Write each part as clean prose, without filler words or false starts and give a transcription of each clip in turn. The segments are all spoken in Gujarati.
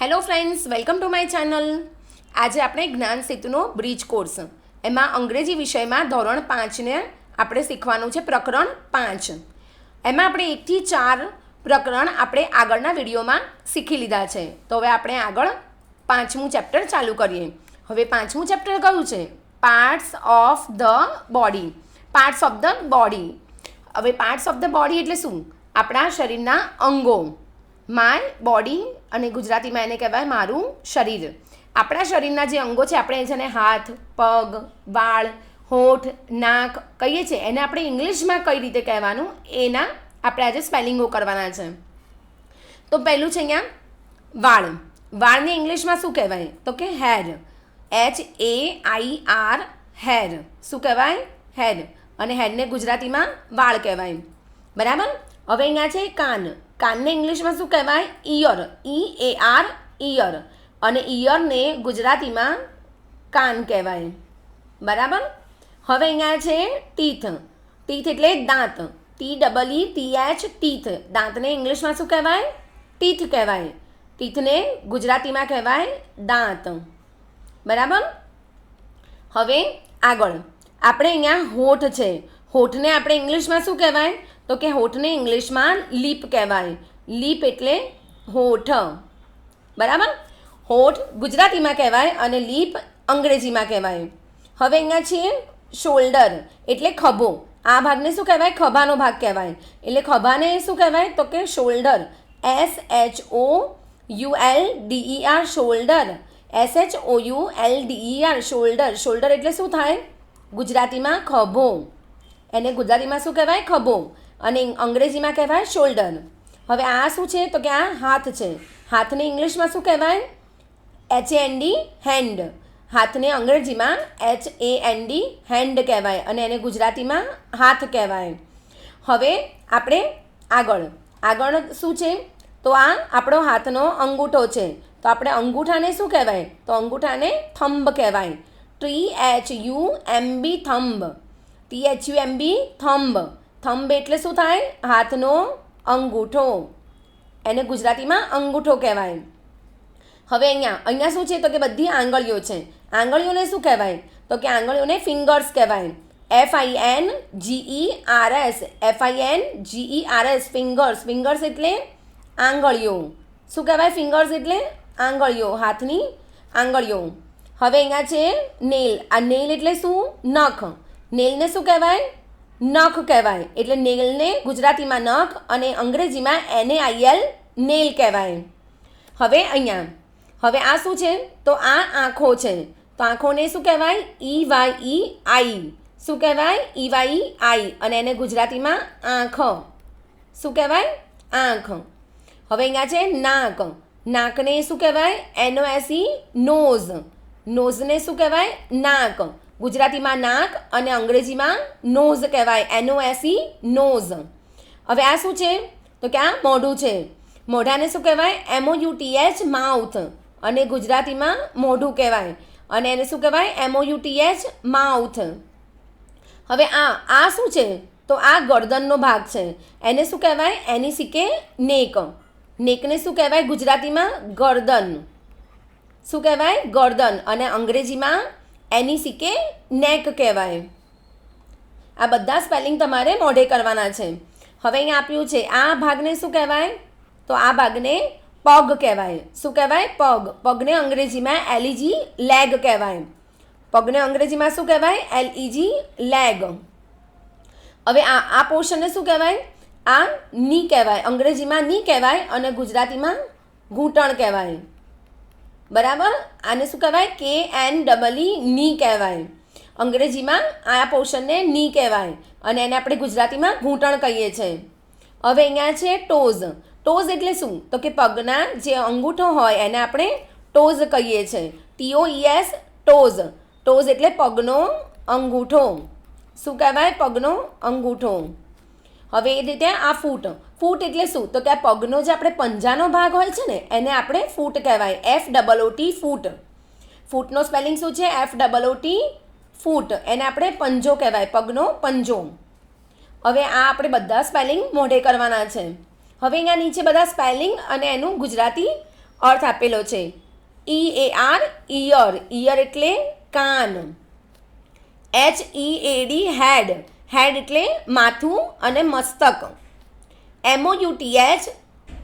Hello friends, welcome to my channel. આજે આપણે જ્ઞાન સેતુનો બ્રિજ કોર્સ એમાં અંગ્રેજી વિષયમાં ધોરણ 5ને આપણે શીખવાનું છે, પ્રકરણ 5. એમાં આપણે 1 થી 4 પ્રકરણ આપણે આગળના વિડીયોમાં શીખી લીધા છે. તો હવે આપણે આગળ 5મું ચેપ્ટર ચાલુ કરીએ. હવે 5મું ચેપ્ટર કયું છે? Parts of the body. Parts of the body. હવે પાર્ટ્સ ઓફ ધ બોડી એટલે શું? આપણા શરીરના અંગો. માય બોડી અને ગુજરાતીમાં એને કહેવાય મારું શરીર. આપણા શરીરના જે અંગો છે, આપણે જેને હાથ, પગ, વાળ, હોઠ, નાક કહીએ છીએ, એને આપણે ઇંગ્લિશમાં કઈ રીતે કહેવાનું એના આપણે આજે સ્પેલિંગો કરવાના છે. તો પહેલું છે અહીંયા વાળ. વાળને ઇંગ્લિશમાં શું કહેવાય? તો કે હેર. HAIR hair. શું કહેવાય? હેર. અને હેરને ગુજરાતીમાં વાળ કહેવાય. બરાબર. હવે અહીંયા છે કાન. કાનને ઇંગ્લિશમાં શું કહેવાય? ઇયર. EAR ear. અને ઇયરને ગુજરાતીમાં કાન કહેવાય. બરાબર. હવે અહીંયા છે ટીથ. ટીથ એટલે દાંત. TEETH teeth. દાંતને ઇંગ્લિશમાં શું કહેવાય? ટીથ કહેવાય. ટીથને ગુજરાતીમાં કહેવાય દાંત. બરાબર. હવે આગળ આપણે અહીંયા હોઠ છે. હોઠને આપણે ઇંગ્લિશમાં શું કહેવાય? તો કે હોઠને ઇંગ્લિશમાં લીપ કહેવાય. લીપ એટલે હોઠ. બરાબર. હોઠ ગુજરાતીમાં કહેવાય અને લીપ અંગ્રેજીમાં કહેવાય. હવે અહીંયા છે શોલ્ડર એટલે ખભો. આ ભાગને શું કહેવાય? ખભાનો ભાગ કહેવાય. એટલે ખભાને શું કહેવાય? તો કે shoulder. SHOULDER shoulder. SHOULDER shoulder. Shoulder એટલે શું થાય? ગુજરાતીમાં ખભો. એને ગુજરાતીમાં શું કહેવાય? ખભો. અને અંગ્રેજીમાં કહેવાય શોલ્ડર. હવે આ શું છે? તો કે આ હાથ છે. હાથને ઇંગ્લિશમાં શું કહેવાય? HAND hand. હાથને અંગ્રેજીમાં HAND હેન્ડ કહેવાય અને એને ગુજરાતીમાં હાથ કહેવાય. હવે આપણે આગળ શું છે? તો આ આપણો હાથનો અંગૂઠો છે. તો આપણે અંગૂઠાને શું કહેવાય? તો અંગૂઠાને થંબ કહેવાય. THUMB thumb. THUMB thumb. Thumb એટલે શું થાય? હાથનો અંગૂઠો. એને ગુજરાતીમાં અંગૂઠો કહેવાય. હવે અહીંયા શું છે? તો કે બધી આંગળીઓ છે. આંગળીઓને શું કહેવાય? તો કે આંગળીઓને ફિંગર્સ કહેવાય. FINGERS fingers. ફિંગર્સ એટલે આંગળીઓ. શું કહેવાય? ફિંગર્સ એટલે આંગળીઓ, હાથની આંગળીઓ. હવે અહીંયા છે નેલ. આ નેલ એટલે શું? નખ. નેલને શું કહેવાય? નખ કહેવાય. એટલે નેલને ગુજરાતીમાં નખ અને અંગ્રેજીમાં NAIL નેલ કહેવાય. હવે હવે આ શું છે? તો આ આંખો છે. તો આંખોને શું કહેવાય? EYEI. શું કહેવાય? EYEI. અને એને ગુજરાતીમાં આંખ. શું કહેવાય? આંખ. હવે અહીંયા છે નાક. નાકને શું કહેવાય? NOSE nose. નોઝને શું કહેવાય? નાક. ગુજરાતીમાં નાક અને અંગ્રેજીમાં નોઝ કહેવાય. NOSE nose. હવે આ શું છે? તો કે આ મોઢું છે. મોઢાને શું કહેવાય? MOUTH mouth. અને ગુજરાતીમાં મોઢું કહેવાય. અને એને શું કહેવાય? MOUTH mouth. હવે આ શું છે? તો આ ગરદનનો ભાગ છે. એને શું કહેવાય? એની સીકે નેક. નેકને શું કહેવાય? ગુજરાતીમાં ગરદન. શું કહેવાય? ગરદન. અને અંગ્રેજીમાં એની સીકે નેક કહેવાય. આ બધા સ્પેલિંગ તમારે મોઢે કરવાના છે. હવે અહીંયા આપ્યું છે આ ભાગને શું કહેવાય? તો આ ભાગને પગ કહેવાય. શું કહેવાય? પગ. પગને અંગ્રેજીમાં LEG લેગ કહેવાય. પગને અંગ્રેજીમાં શું કહેવાય? LEG leg. હવે આ પોર્શનને શું કહેવાય? આ ની કહેવાય. અંગ્રેજીમાં ની કહેવાય અને ગુજરાતીમાં ઘૂંટણ કહેવાય. બરાબર. આને શું કહેવાય? KNEE ની કહેવાય. અંગ્રેજીમાં આ પોર્શનને ની કહેવાય અને એને આપણે ગુજરાતીમાં ઘૂંટણ કહીએ છીએ. હવે અહીંયા છે ટોઝ. ટોઝ એટલે શું? તો કે પગના જે અંગૂઠો હોય એને આપણે ટોઝ કહીએ છીએ. TOES toes. ટોઝ એટલે પગનો અંગૂઠો. શું કહેવાય? પગનો અંગૂઠો. હવે એ રીતે આ ફૂટ. ફૂટ એટલે શું? તો કે આ પગનો જે આપણે પંજાનો ભાગ હોય છે ને એને આપણે ફૂટ કહેવાય. FOOT ફૂટ. ફૂટનો સ્પેલિંગ શું છે? FOOT ફૂટ. એને આપણે પંજો કહેવાય. પગનો પંજો. હવે આ આપણે બધા સ્પેલિંગ મોઢે કરવાના છે. હવે અહીંયા નીચે બધા સ્પેલિંગ અને એનું ગુજરાતી અર્થ આપેલો છે. EAR ઇયર, ઇયર એટલે કાન. HEAD હેડ, હેડ એટલે માથું અને મસ્તક. MOUTH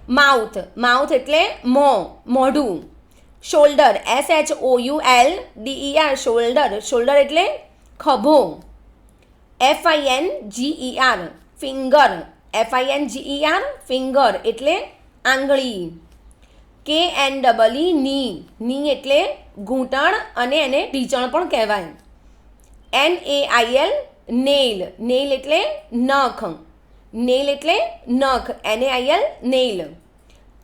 માઉથ, માઉથ એટલે મોં, મોઢું. શોલ્ડર, SHOULDER શોલ્ડર, શોલ્ડર એટલે ખભો. FINGER ફિંગર, FINGER ફિંગર એટલે આંગળી. KNEE ની, ની એટલે ઘૂંટણ અને એને ઢીંચણ પણ કહેવાય. NAIL નેઇલ, નેઇલ એટલે નખ, નેઇલ એટલે નખ, NAIL nail.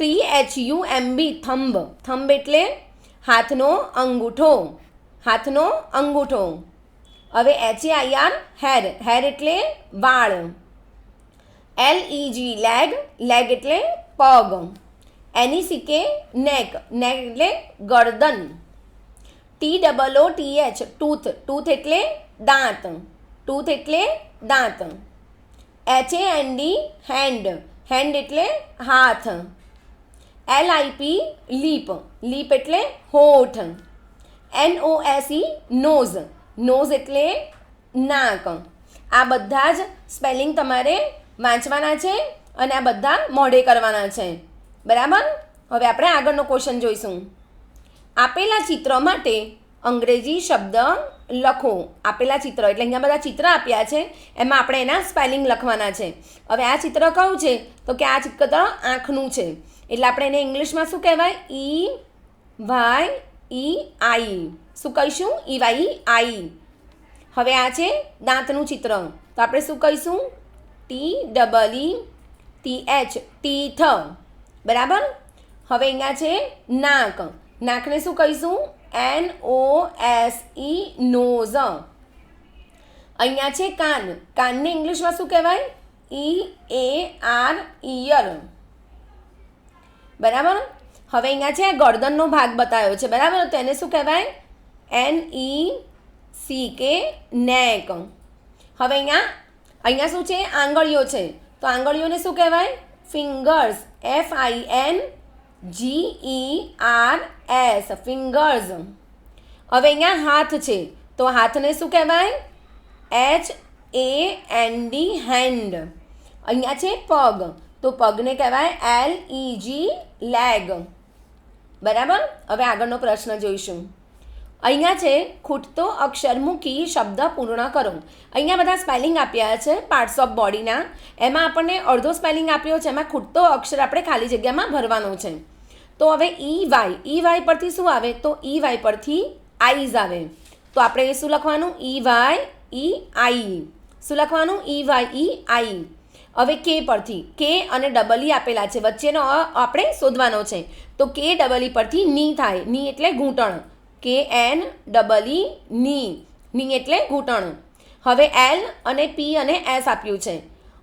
THUMB thumb, thumb એટલે હાથનો અંગૂઠો, હાથનો અંગૂઠો. હવે HAIR હેર, હેર એટલે વાળ. LEG લેગ, લેગ એટલે પગ. NECK નેક, નેક એટલે ગરદન. TOOTH ટૂથ, ટૂથ એટલે દાંત, ટૂથ એટલે દાંત. HAND હેન્ડ, હેન્ડ એટલે હાથ. LIP લીપ, લીપ એટલે હોઠ. NOSE નોઝ, નોઝ એટલે નાક. આ બધા જ સ્પેલિંગ તમારે વાંચવાના છે અને આ બધા મોઢે કરવાના છે. બરાબર. હવે આપણે આગળનો ક્વેશ્ચન જોઈશું. આપેલા ચિત્ર માટે અંગ્રેજી શબ્દ લખો. આપેલા ચિત્ર એટલે અહીંયા બધા ચિત્ર આપ્યા છે, એમાં આપણે એના સ્પેલિંગ લખવાના છે. હવે આ ચિત્ર કયું છે? તો કે આ ચિત્ર આંખનું છે, એટલે આપણે એને ઇંગ્લિશમાં શું કહેવાય? EYEI. શું કહીશું? EYEI. હવે આ છે દાંતનું ચિત્ર, તો આપણે શું કહીશું? TEETH teeth. બરાબર. હવે અહીંયા છે નાક, નાકને શું કહીશું? NOSE nose. અહીંયા છે કાન, કાનને ઇંગ્લિશમાં શું કહેવાય? EAR ear. બરાબર. હવે અહીંયા છે ગરદનનો ભાગ બતાવ્યો છે. બરાબર. તો એને શું કહેવાય? NECK નેક. હવે અહીંયા શું છે? આંગળીઓ છે, તો આંગળીઓને શું કહેવાય? Fingers, FINGERS fingers. હવે અહીંયા હાથ છે, તો હાથને શું કહેવાય? HAND hand. અહીંયા છે પગ, તો પગને કહેવાય LEG લેગ. બરાબર. હવે આગળનો પ્રશ્ન જોઈશું. અહીંયા છે ખૂટતો અક્ષર મૂકી શબ્દ પૂર્ણ કરો. અહીંયા બધા સ્પેલિંગ આપ્યા છે પાર્ટ્સ ઓફ બોડીના, એમાં આપણને અડધો સ્પેલિંગ આપ્યો છે, એમાં ખૂટતો અક્ષર આપણે ખાલી જગ્યામાં ભરવાનો છે. તો હવે EY પરથી શું આવે? તો EY પરથી આઈઝ આવે, તો આપણે શું લખવાનું? EYEI. શું લખવાનું? EYEI. હવે કે પરથી, કે અને ડબલ આપેલા છે, વચ્ચેનો આપણે શોધવાનો છે. તો કે ડબલ પરથી ની થાય, ની એટલે ઘૂંટણ. KNEE ની, ની એટલે ઘૂંટણ. હવે L અને P અને S આપ્યું છે.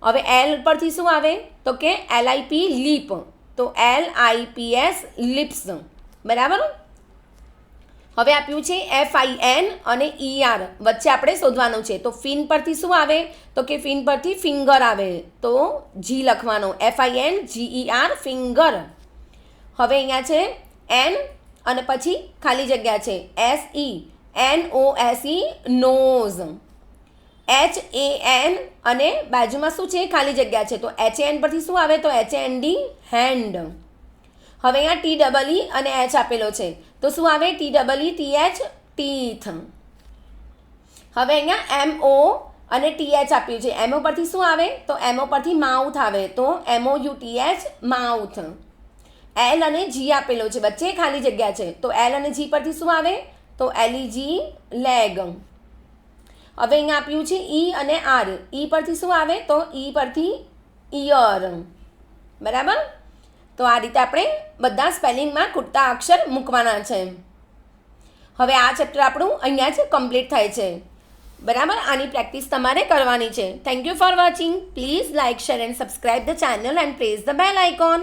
હવે L પરથી શું આવે? તો કે LIP લીપ, તો LIPS લિપ્સ. બરાબર. હવે આપ્યું છે FIN અને ER, વચ્ચે આપણે શોધવાનું છે. તો ફિન પરથી શું આવે? તો કે ફિન પરથી ફિંગર આવે, તો G લખવાનો, FINGER ફિંગર. હવે અહીંયા છે N અને પછી ખાલી જગ્યા છે SENOSE નોઝ. HAN અને બાજુમાં શું છે? ખાલી જગ્યા છે, તો HAN પરથી શું આવે? તો HAND હેન્ડ. હવે અહીંયા TEE અને H આપેલો છે, તો શું આવે? TEETH teeth. હવે અહીંયા MO અને TH આપ્યું છે, MO પરથી શું આવે? તો MO પરથી માઉથ આવે, તો MOUTH માઉથ. L અને G આપેલો છે, વચ્ચે ખાલી જગ્યા છે, તો L અને G પરથી શું આવે? તો LEG લેગ. હવે અહીંયા આપ્યું છે E અને R, E પરથી શું આવે? તો E પરથી ઇયર. બરાબર. તો આ રીતે આપણે બધા સ્પેલિંગમાં ખૂટતા અક્ષર મૂકવાના છે. હવે આ ચેપ્ટર આપણું અહીંયા જ કમ્પ્લીટ થાય છે. બરાબર. આની પ્રેક્ટિસ તમારે કરવાની છે. Thank you for watching. Please like, share and subscribe the channel and press the bell icon.